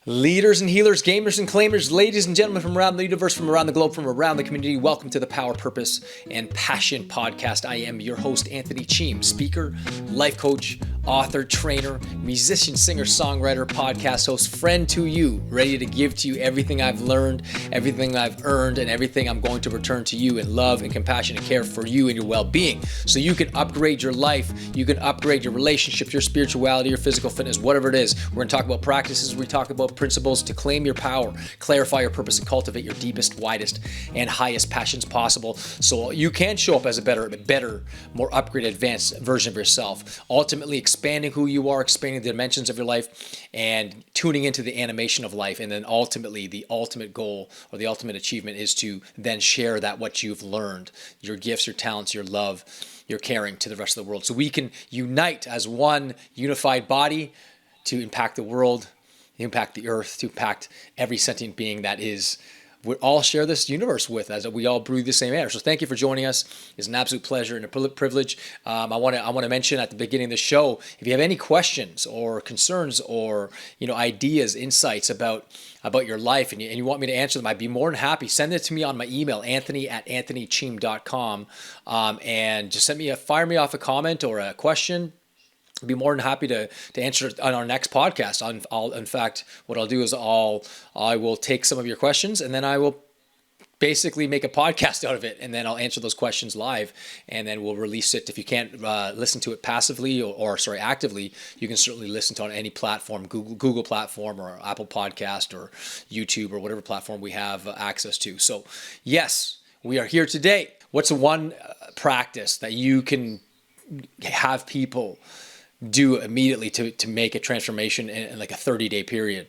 Leaders and healers, gamers and claimers, ladies and gentlemen from around the universe, from around the globe, from around the community, welcome to the Power, Purpose, and Passion podcast. I am your host, Anthony Cheam, speaker, life coach, author, trainer, musician, singer, songwriter, podcast host, friend to you, ready to give to you everything I've learned, everything I've earned, and everything I'm going to return to you in love and compassion and care for you and your well-being, so you can upgrade your life, you can upgrade your relationships, your spirituality, your physical fitness, whatever it is. We're going to talk about practices, we talk about principles to claim your power, clarify your purpose, and cultivate your deepest, widest, and highest passions possible, so you can show up as a better, more upgraded, advanced version of yourself, ultimately expanding who you are, expanding the dimensions of your life, and tuning into the animation of life. And then ultimately, the ultimate goal or the ultimate achievement is to then share that what you've learned, your gifts, your talents, your love, your caring, to the rest of the world, so we can unite as one unified body to impact the world, impact the earth, to impact every sentient being that is we all share this universe with, as we all breathe the same air. So thank you for joining us. It's an absolute pleasure and a privilege. I want to mention at the beginning of the show, if you have any questions or concerns or ideas, insights about your life, and you want me to answer them, I'd be more than happy. Send it to me on my email, anthony@anthonycheam.com, and just fire me off a comment or a question. I'd be more than happy to answer it on our next podcast. In fact, what I'll do is I will take some of your questions, and then I will basically make a podcast out of it, and then I'll answer those questions live, and then we'll release it. If you can't listen to it passively or actively, you can certainly listen to it on any platform, Google platform or Apple Podcast or YouTube or whatever platform we have access to. So yes, we are here today. What's the one practice that you can have people do immediately to make a transformation in like a 30-day period?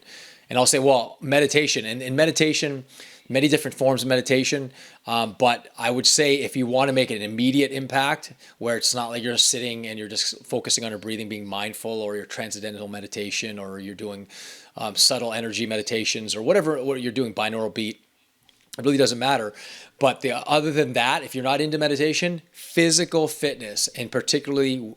And I'll say, well, meditation. And in meditation, many different forms of meditation, but I would say if you want to make an immediate impact, where it's not like you're sitting and you're just focusing on your breathing, being mindful, or your transcendental meditation, or you're doing subtle energy meditations, or whatever what you're doing, binaural beat, it really doesn't matter. But other than that, if you're not into meditation, physical fitness, and particularly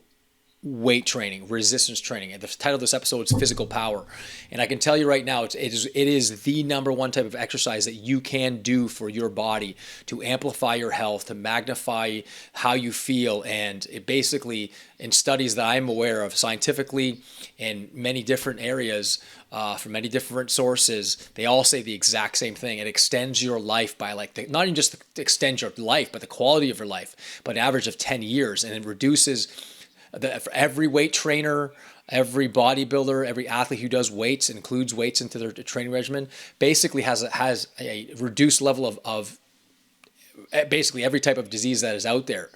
weight training, resistance training. And the title of this episode is Physical Power. And I can tell you right now, it is the number one type of exercise that you can do for your body to amplify your health, to magnify how you feel. And it basically, in studies that I'm aware of scientifically in many different areas, from many different sources, they all say the exact same thing. It extends your life by not even just extends your life, but the quality of your life, by an average of 10 years. And it reduces for every weight trainer, every bodybuilder, every athlete who does weights, includes weights into their training regimen, basically has a reduced level of basically every type of disease that is out there,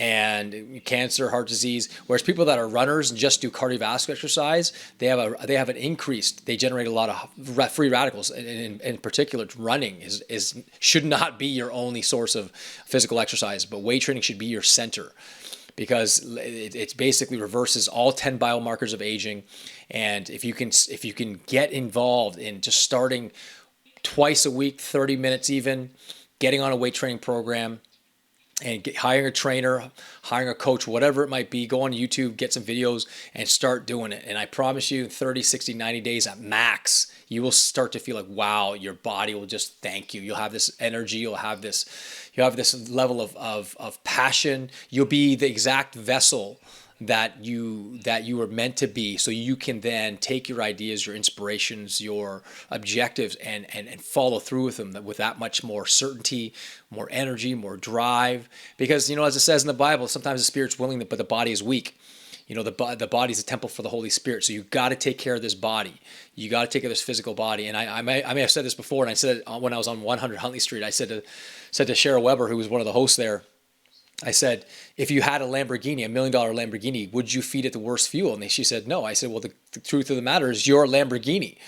and cancer, heart disease. Whereas people that are runners and just do cardiovascular exercise, they have an increased. They generate a lot of free radicals. In particular, running should not be your only source of physical exercise, but weight training should be your center, because it basically reverses all 10 biomarkers of aging. And if you can get involved in just starting twice a week, 30 minutes even, getting on a weight training program, and hiring a trainer, hiring a coach, whatever it might be, go on YouTube, get some videos, and start doing it. And I promise you, in 30, 60, 90 days at max, you will start to feel like, wow, your body will just thank you. You'll have this energy, you'll have this level of passion. You'll be the exact vessel that you were meant to be, so you can then take your ideas, your inspirations, your objectives, and follow through with them with that much more certainty, more energy, more drive. Because as it says in the Bible, sometimes the spirit's willing, but the body is weak. The body is a temple for the Holy Spirit. So you've got to take care of this body. You got to take care of this physical body. And I may have said this before, and I said it when I was on 100 Huntley Street. I said to Cheryl Weber, who was one of the hosts there, I said, if you had a Lamborghini, $1 million Lamborghini, would you feed it the worst fuel? And she said, no. I said, well, the truth of the matter is your Lamborghini.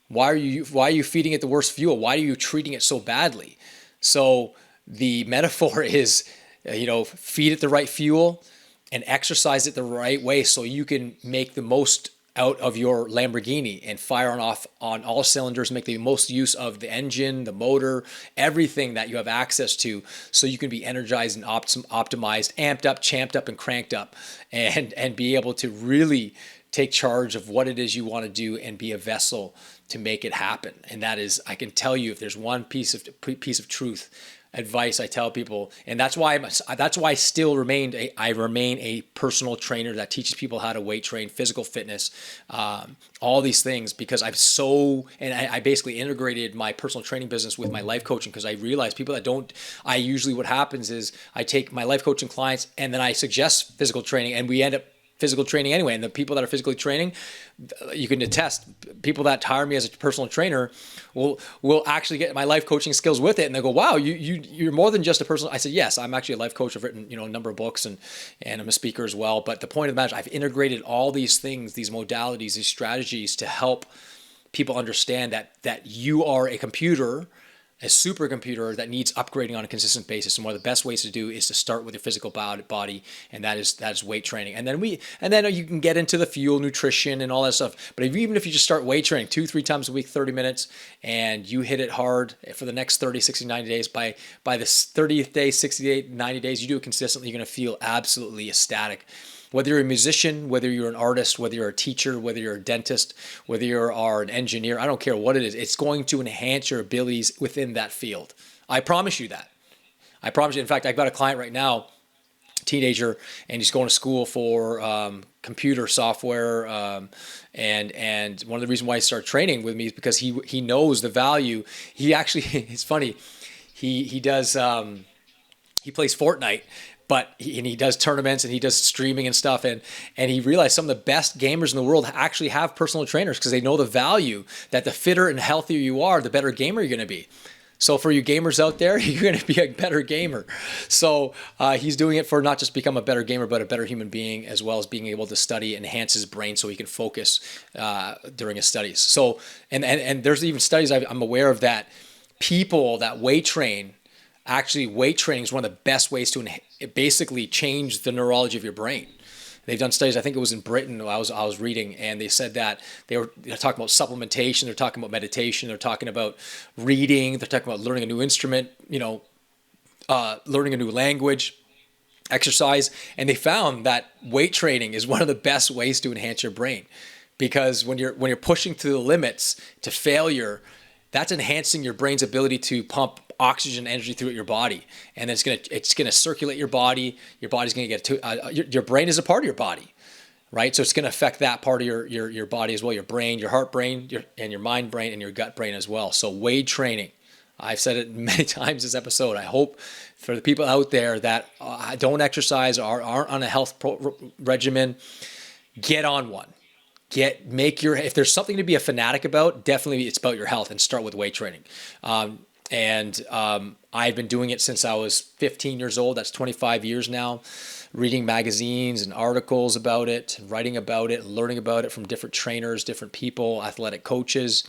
Why are you feeding it the worst fuel? Why are you treating it so badly? So the metaphor is, feed it the right fuel and exercise it the right way, so you can make the most out of your Lamborghini and fire on all cylinders, make the most use of the engine, the motor, everything that you have access to, so you can be energized and optimized, amped up, champed up, and cranked up, and be able to really take charge of what it is you want to do and be a vessel to make it happen. And that is, I can tell you, if there's one piece of truth, advice I tell people, and that's why I still remain a personal trainer that teaches people how to weight train, physical fitness, all these things, because I basically integrated my personal training business with my life coaching, because I realized people that don't, usually what happens is I take my life coaching clients and then I suggest physical training, and we end up physical training anyway. And the people that are physically training, you can attest, people that hire me as a personal trainer will actually get my life coaching skills with it. And they go, wow, you're more than just a personal. I said, yes, I'm actually a life coach. I've written, a number of books, and I'm a speaker as well. But the point of the matter is I've integrated all these things, these modalities, these strategies to help people understand that you are a computer, a supercomputer that needs upgrading on a consistent basis. And one of the best ways to do is to start with your physical body, and that is weight training. And then you can get into the fuel, nutrition, and all that stuff. But even if you just start weight training 2-3 times a week, 30 minutes, and you hit it hard for the next 30, 60, 90 days, by the 30th day, 68, 90 days, you do it consistently, you're going to feel absolutely ecstatic. Whether you're a musician, whether you're an artist, whether you're a teacher, whether you're a dentist, whether you are an engineer, I don't care what it is, it's going to enhance your abilities within that field. I promise you that. I promise you. In fact, I've got a client right now, teenager, and he's going to school for computer software, and one of the reasons why he started training with me is because he knows the value. He actually, it's funny, he does he plays Fortnite. And he does tournaments and he does streaming and stuff. And he realized some of the best gamers in the world actually have personal trainers, because they know the value that the fitter and healthier you are, the better gamer you're going to be. So for you gamers out there, you're going to be a better gamer. So he's doing it for not just become a better gamer, but a better human being, as well as being able to study, enhance his brain so he can focus during his studies. So, and there's even studies I'm aware of that people that weight train, actually weight training is one of the best ways to basically change the neurology of your brain. They've done studies, I think it was in Britain, I was reading, and they said that they're talking about supplementation, they're talking about meditation, they're talking about reading, they're talking about learning a new instrument, learning a new language, exercise, and they found that weight training is one of the best ways to enhance your brain, because when you're pushing to the limits to failure, that's enhancing your brain's ability to pump oxygen energy through your body, and then it's gonna circulate your body. Your body's gonna get to your brain is a part of your body, right? So it's gonna affect that part of your body as well, your brain, your heart brain, and your mind brain, and your gut brain as well. So weight training, I've said it many times this episode. I hope for the people out there that don't exercise or aren't on a health regimen, get on one. If there's something to be a fanatic about, definitely it's about your health, and start with weight training. I've been doing it since I was 15 years old. That's 25 years now, reading magazines and articles about it, writing about it, learning about it from different trainers, different people, athletic coaches,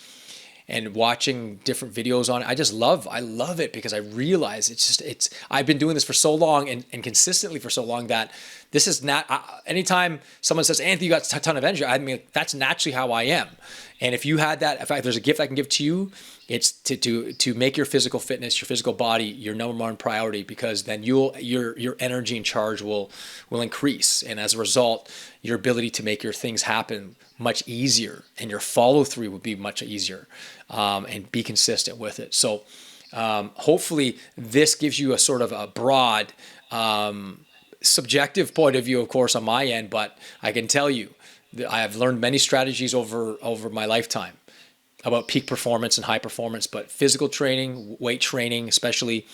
and watching different videos on it. I love it because I realize I've been doing this for so long and consistently for so long that this is not, anytime someone says, Anthony, you got a ton of energy, I mean, that's naturally how I am. And if you had that, in fact, there's a gift I can give to you, it's to make your physical fitness, your physical body, your number one priority, because then your energy and charge will increase. And as a result, your ability to make your things happen much easier, and your follow through would be much easier, and be consistent with it. So hopefully this gives you a sort of a broad, subjective point of view, of course, on my end, but I can tell you that I have learned many strategies over my lifetime about peak performance and high performance, but physical training, weight training, especially,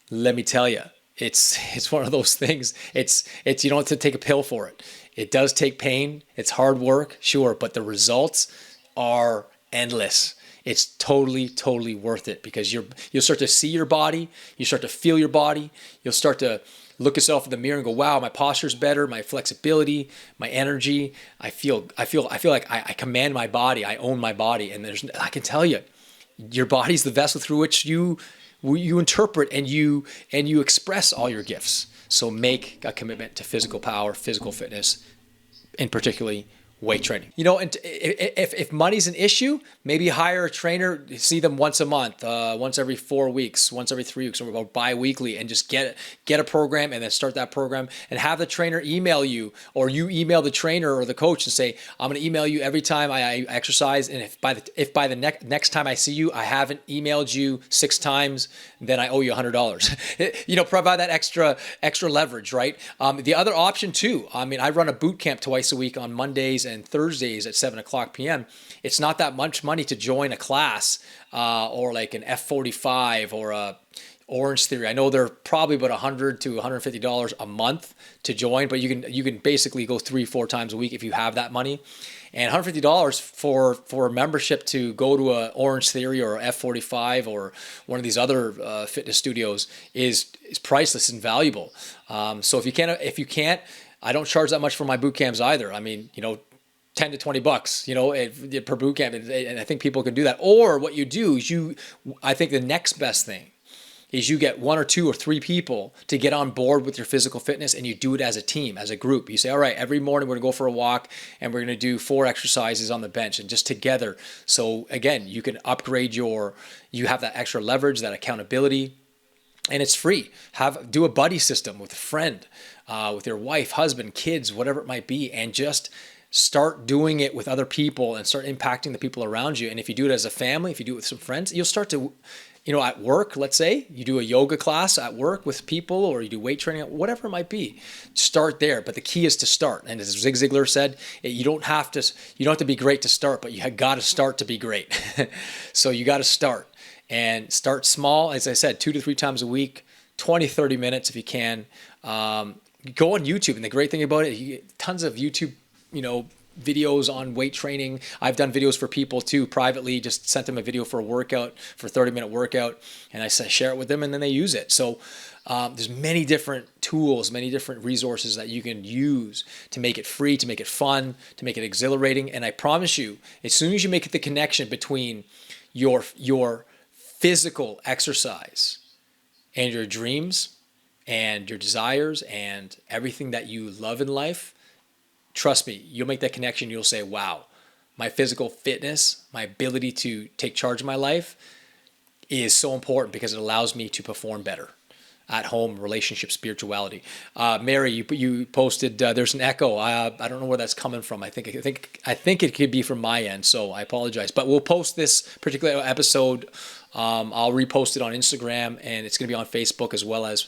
let me tell you, it's one of those things. It's you don't have to take a pill for it. It does take pain. It's hard work, sure, but the results are endless. It's totally, totally worth it, because you'll start to see your body, you start to feel your body, you'll start to look yourself in the mirror and go, wow, my posture's better, my flexibility, my energy. I feel like I command my body, I own my body. And I can tell you, your body's the vessel through which you interpret and you express all your gifts. So make a commitment to physical power, physical fitness, and particularly weight training. And if money's an issue, maybe hire a trainer, see them once a month, once every 4 weeks, once every 3 weeks, or bi-weekly, and just get a program and then start that program and have the trainer email you, or you email the trainer or the coach and say, I'm going to email you every time I exercise. And if by the next time I see you, I haven't emailed you 6 times, then I owe you $100. Provide that extra leverage, right? The other option too, I run a boot camp twice a week on Mondays and Thursdays at 7:00 p.m. It's not that much money to join a class or like an F45 or a Orange Theory. I know they're probably about $100 to $150 a month to join, but you can basically go 3-4 times a week if you have that money. And $150 for a membership to go to a Orange Theory or F45 or one of these other fitness studios is priceless and valuable. So if you can't, I don't charge that much for my boot camps either. $10 to $20, per boot camp. And I think people can do that. Or what you do is I think the next best thing is you get 1 or 2 or 3 people to get on board with your physical fitness, and you do it as a team, as a group. You say, all right, every morning we're going to go for a walk and we're going to do 4 exercises on the bench, and just together. So again, you can upgrade you have that extra leverage, that accountability, and it's free. Do a buddy system with a friend, with your wife, husband, kids, whatever it might be, and just start doing it with other people and start impacting the people around you. And if you do it as a family, if you do it with some friends, you'll start to, at work, let's say you do a yoga class at work with people, or you do weight training, whatever it might be, start there. But the key is to start. And as Zig Ziglar said, you don't have to be great to start, but you got to start to be great. So you got to start, and start small. As I said, 2 to 3 times a week, 20, 30 minutes if you can. Go on YouTube. And the great thing about it, tons of YouTube, videos on weight training. I've done videos for people too, privately, just sent them a video for a workout, for a 30-minute workout, and I share it with them, and then they use it. So there's many different tools, many different resources that you can use to make it free, to make it fun, to make it exhilarating. And I promise you, as soon as you make the connection between your physical exercise and your dreams and your desires and everything that you love in life, trust me, you'll make that connection. You'll say, wow, my physical fitness, my ability to take charge of my life is so important because it allows me to perform better at home, relationship, spirituality. Mary, you posted, there's an echo. I don't know where that's coming from. I think it could be from my end, so I apologize. But we'll post this particular episode. I'll repost it on Instagram, and it's going to be on Facebook as well as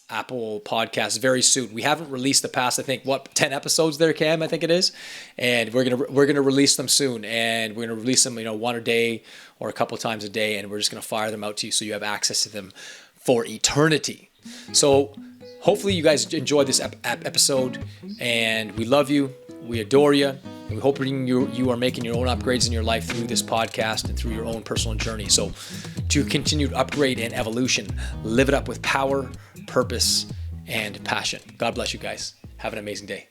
Apple Podcasts very soon. We haven't released the past, 10 episodes there, Cam, I think it is. And we're gonna release them soon. And we're gonna release them, one a day or a couple times a day, and we're just gonna fire them out to you so you have access to them for eternity. So hopefully you guys enjoyed this episode, and we love you, we adore you, and we hope you are making your own upgrades in your life through this podcast and through your own personal journey. So to continued upgrade and evolution, live it up with power, purpose, and passion. God bless you guys. Have an amazing day.